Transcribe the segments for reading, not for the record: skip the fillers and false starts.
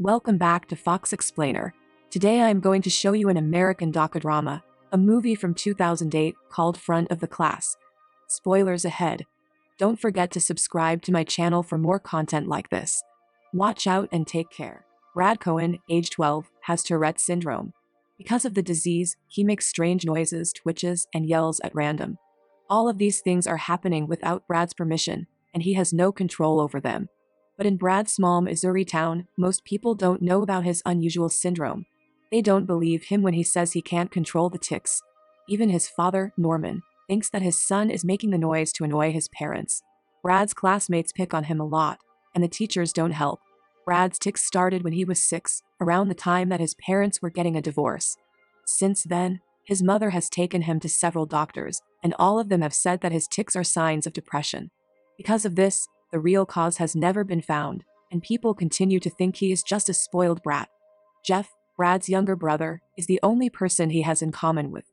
Welcome back to Fox Explainer. Today I am going to show you an American docudrama, a movie from 2008 called Front of the Class. Spoilers ahead. Don't forget to subscribe to my channel for more content like this. Watch out and take care. Brad Cohen, age 12, has Tourette syndrome. Because of the disease, he makes strange noises, twitches, and yells at random. All of these things are happening without Brad's permission, and he has no control over them. But in Brad's small Missouri town, most people don't know about his unusual syndrome. They don't believe him when he says he can't control the tics. Even his father, Norman, thinks that his son is making the noise to annoy his parents. Brad's classmates pick on him a lot, and the teachers don't help. Brad's tics started when he was 6, around the time that his parents were getting a divorce. Since then, his mother has taken him to several doctors, and all of them have said that his tics are signs of depression. Because of this, the real cause has never been found, and people continue to think he is just a spoiled brat. Jeff, Brad's younger brother, is the only person he has in common with.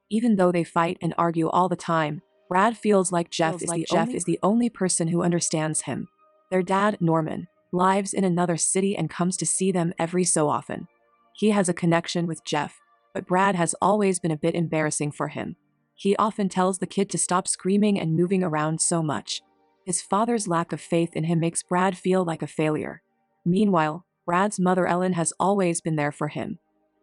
Even though they fight and argue all the time, Brad feels like Jeff is the only person who understands him. Their dad, Norman, lives in another city and comes to see them every so often. He has a connection with Jeff, but Brad has always been a bit embarrassing for him. He often tells the kid to stop screaming and moving around so much. His father's lack of faith in him makes Brad feel like a failure. Meanwhile, Brad's mother Ellen has always been there for him.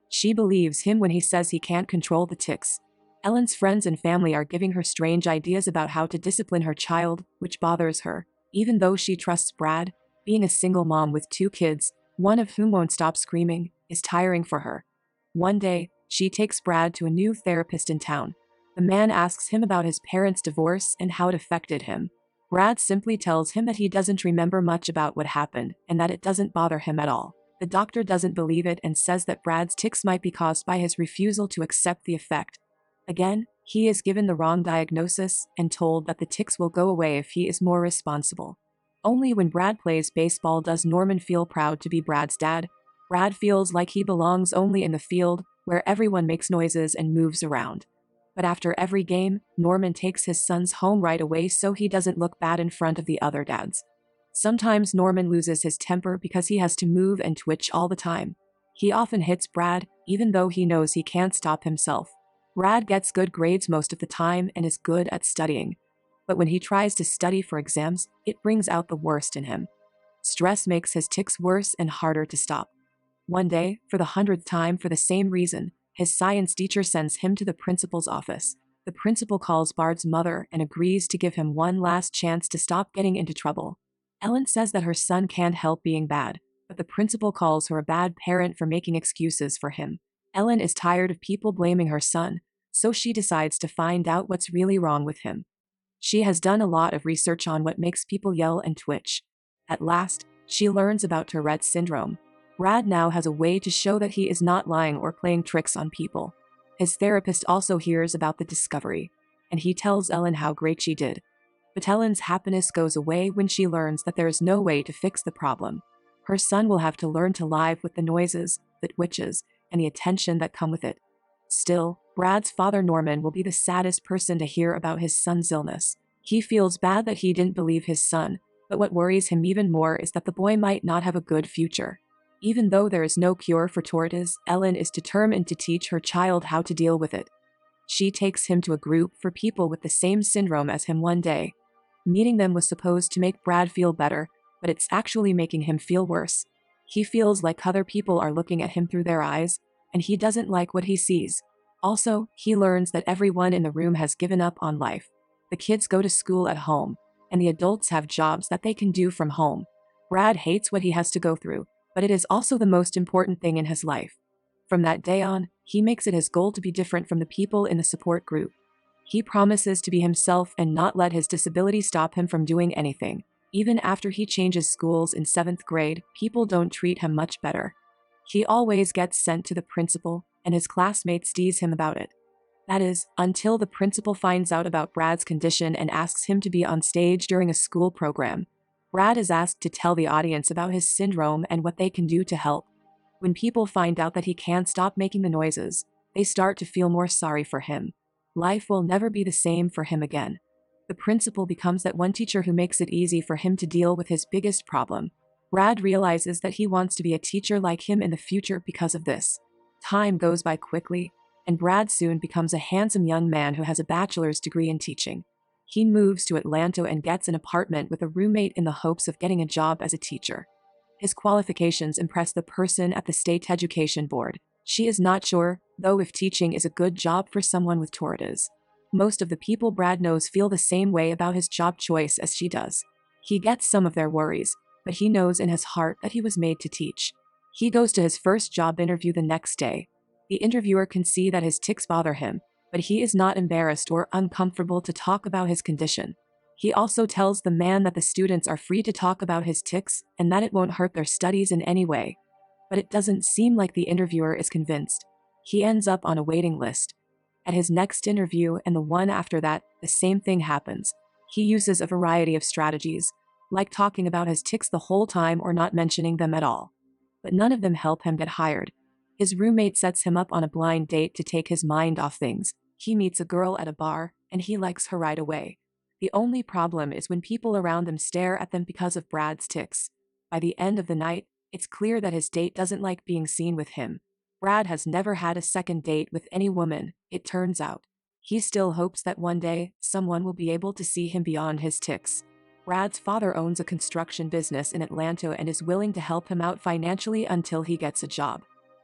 She believes him when he says he can't control the tics. Ellen's friends and family are giving her strange ideas about how to discipline her child, which bothers her. Even though she trusts Brad, being a single mom with 2 kids, one of whom won't stop screaming, is tiring for her. One day, she takes Brad to a new therapist in town. The man asks him about his parents' divorce and how it affected him. Brad simply tells him that he doesn't remember much about what happened and that it doesn't bother him at all. The doctor doesn't believe it and says that Brad's tics might be caused by his refusal to accept the effect. Again, he is given the wrong diagnosis and told that the tics will go away if he is more responsible. Only when Brad plays baseball does Norman feel proud to be Brad's dad. Brad feels like he belongs only in the field, where everyone makes noises and moves around. But after every game, Norman takes his sons home right away so he doesn't look bad in front of the other dads. Sometimes Norman loses his temper because he has to move and twitch all the time. He often hits Brad, even though he knows he can't stop himself. Brad gets good grades most of the time and is good at studying. But when he tries to study for exams, it brings out the worst in him. Stress makes his tics worse and harder to stop. One day, for the 100th time for the same reason, his science teacher sends him to the principal's office. The principal calls Brad's mother and agrees to give him one last chance to stop getting into trouble. Ellen says that her son can't help being bad, but the principal calls her a bad parent for making excuses for him. Ellen is tired of people blaming her son, so she decides to find out what's really wrong with him. She has done a lot of research on what makes people yell and twitch. At last, she learns about Tourette syndrome. Brad now has a way to show that he is not lying or playing tricks on people. His therapist also hears about the discovery, and he tells Ellen how great she did. But Ellen's happiness goes away when she learns that there is no way to fix the problem. Her son will have to learn to live with the noises, the twitches, and the attention that come with it. Still, Brad's father Norman will be the saddest person to hear about his son's illness. He feels bad that he didn't believe his son, but what worries him even more is that the boy might not have a good future. Even though there is no cure for Tourette, Ellen is determined to teach her child how to deal with it. She takes him to a group for people with the same syndrome as him one day. Meeting them was supposed to make Brad feel better, but it's actually making him feel worse. He feels like other people are looking at him through their eyes, and he doesn't like what he sees. Also, he learns that everyone in the room has given up on life. The kids go to school at home, and the adults have jobs that they can do from home. Brad hates what he has to go through, but it is also the most important thing in his life. From that day on, he makes it his goal to be different from the people in the support group. He promises to be himself and not let his disability stop him from doing anything. Even after he changes schools in 7th grade, people don't treat him much better. He always gets sent to the principal, and his classmates tease him about it. That is, until the principal finds out about Brad's condition and asks him to be on stage during a school program. Brad is asked to tell the audience about his syndrome and what they can do to help. When people find out that he can't stop making the noises, they start to feel more sorry for him. Life will never be the same for him again. The principal becomes that one teacher who makes it easy for him to deal with his biggest problem. Brad realizes that he wants to be a teacher like him in the future because of this. Time goes by quickly, and Brad soon becomes a handsome young man who has a bachelor's degree in teaching. He moves to Atlanta and gets an apartment with a roommate in the hopes of getting a job as a teacher. His qualifications impress the person at the state education board. She is not sure, though, if teaching is a good job for someone with tortitas. Most of the people Brad knows feel the same way about his job choice as she does. He gets some of their worries, but he knows in his heart that he was made to teach. He goes to his first job interview the next day. The interviewer can see that his tics bother him, but he is not embarrassed or uncomfortable to talk about his condition. He also tells the man that the students are free to talk about his tics and that it won't hurt their studies in any way. But it doesn't seem like the interviewer is convinced. He ends up on a waiting list. At his next interview and the one after that, the same thing happens. He uses a variety of strategies, like talking about his tics the whole time or not mentioning them at all. But none of them help him get hired. His roommate sets him up on a blind date to take his mind off things. He meets a girl at a bar, and he likes her right away. The only problem is when people around them stare at them because of Brad's tics. By the end of the night, it's clear that his date doesn't like being seen with him. Brad has never had a second date with any woman, it turns out. He still hopes that one day, someone will be able to see him beyond his tics. Brad's father owns a construction business in Atlanta and is willing to help him out financially until he gets a job.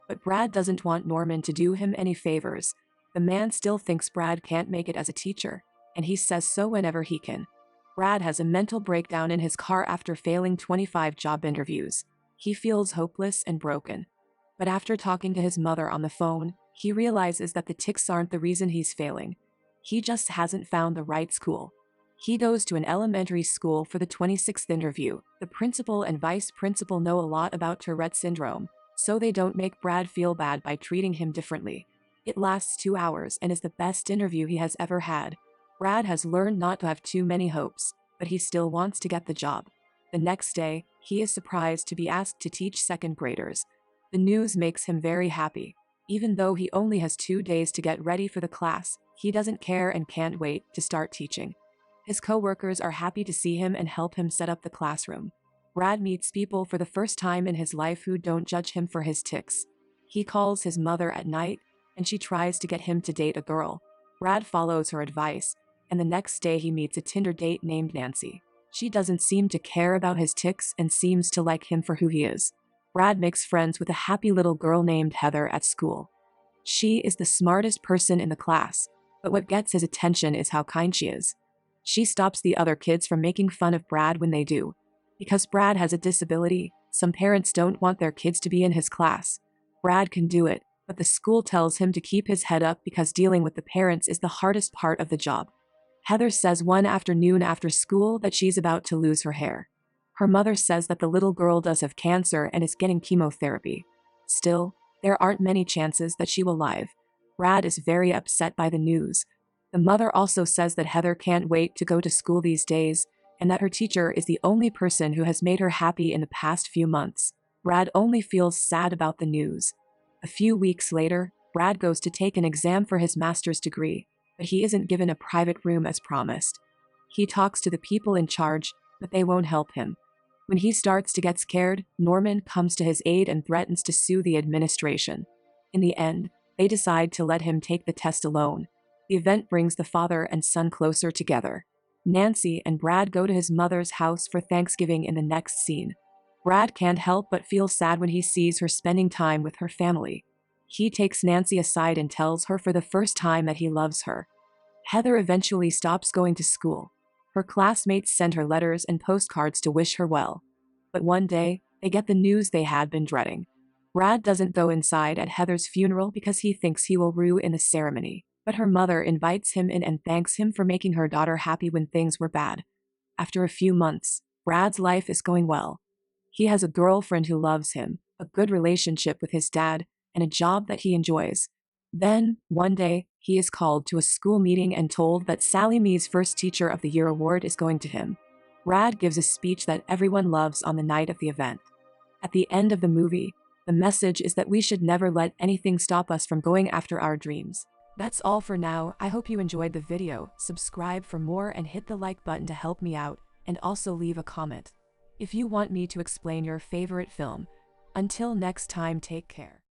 But Brad doesn't want Norman to do him any favors. The man still thinks Brad can't make it as a teacher, and he says so whenever he can. Brad has a mental breakdown in his car after failing 25 job interviews. He feels hopeless and broken. But after talking to his mother on the phone, he realizes that the tics aren't the reason he's failing. He just hasn't found the right school. He goes to an elementary school for the 26th interview. The principal and vice principal know a lot about Tourette syndrome, so they don't make Brad feel bad by treating him differently. It lasts 2 hours and is the best interview he has ever had. Brad has learned not to have too many hopes, but he still wants to get the job. The next day, he is surprised to be asked to teach second graders. The news makes him very happy. Even though he only has 2 days to get ready for the class, he doesn't care and can't wait to start teaching. His co-workers are happy to see him and help him set up the classroom. Brad meets people for the first time in his life who don't judge him for his tics. He calls his mother at night, and she tries to get him to date a girl. Brad follows her advice, and the next day he meets a Tinder date named Nancy. She doesn't seem to care about his tics and seems to like him for who he is. Brad makes friends with a happy little girl named Heather at school. She is the smartest person in the class, but what gets his attention is how kind she is. She stops the other kids from making fun of Brad when they do. Because Brad has a disability, some parents don't want their kids to be in his class. Brad can do it, but the school tells him to keep his head up because dealing with the parents is the hardest part of the job. Heather says one afternoon after school that she's about to lose her hair. Her mother says that the little girl does have cancer and is getting chemotherapy. Still, there aren't many chances that she will live. Brad is very upset by the news. The mother also says that Heather can't wait to go to school these days, and that her teacher is the only person who has made her happy in the past few months. Brad only feels sad about the news. A few weeks later, Brad goes to take an exam for his master's degree, but he isn't given a private room as promised. He talks to the people in charge, but they won't help him. When he starts to get scared, Norman comes to his aid and threatens to sue the administration. In the end, they decide to let him take the test alone. The event brings the father and son closer together. Nancy and Brad go to his mother's house for Thanksgiving in the next scene. Brad can't help but feel sad when he sees her spending time with her family. He takes Nancy aside and tells her for the first time that he loves her. Heather eventually stops going to school. Her classmates send her letters and postcards to wish her well. But one day, they get the news they had been dreading. Brad doesn't go inside at Heather's funeral because he thinks he will ruin the ceremony. But her mother invites him in and thanks him for making her daughter happy when things were bad. After a few months, Brad's life is going well. He has a girlfriend who loves him, a good relationship with his dad, and a job that he enjoys. Then, one day, he is called to a school meeting and told that Sally Me's First Teacher of the Year award is going to him. Brad gives a speech that everyone loves on the night of the event. At the end of the movie, the message is that we should never let anything stop us from going after our dreams. That's all for now. I hope you enjoyed the video. Subscribe for more and hit the like button to help me out, and also leave a comment. if you want me to explain your favorite film. Until next time, take care.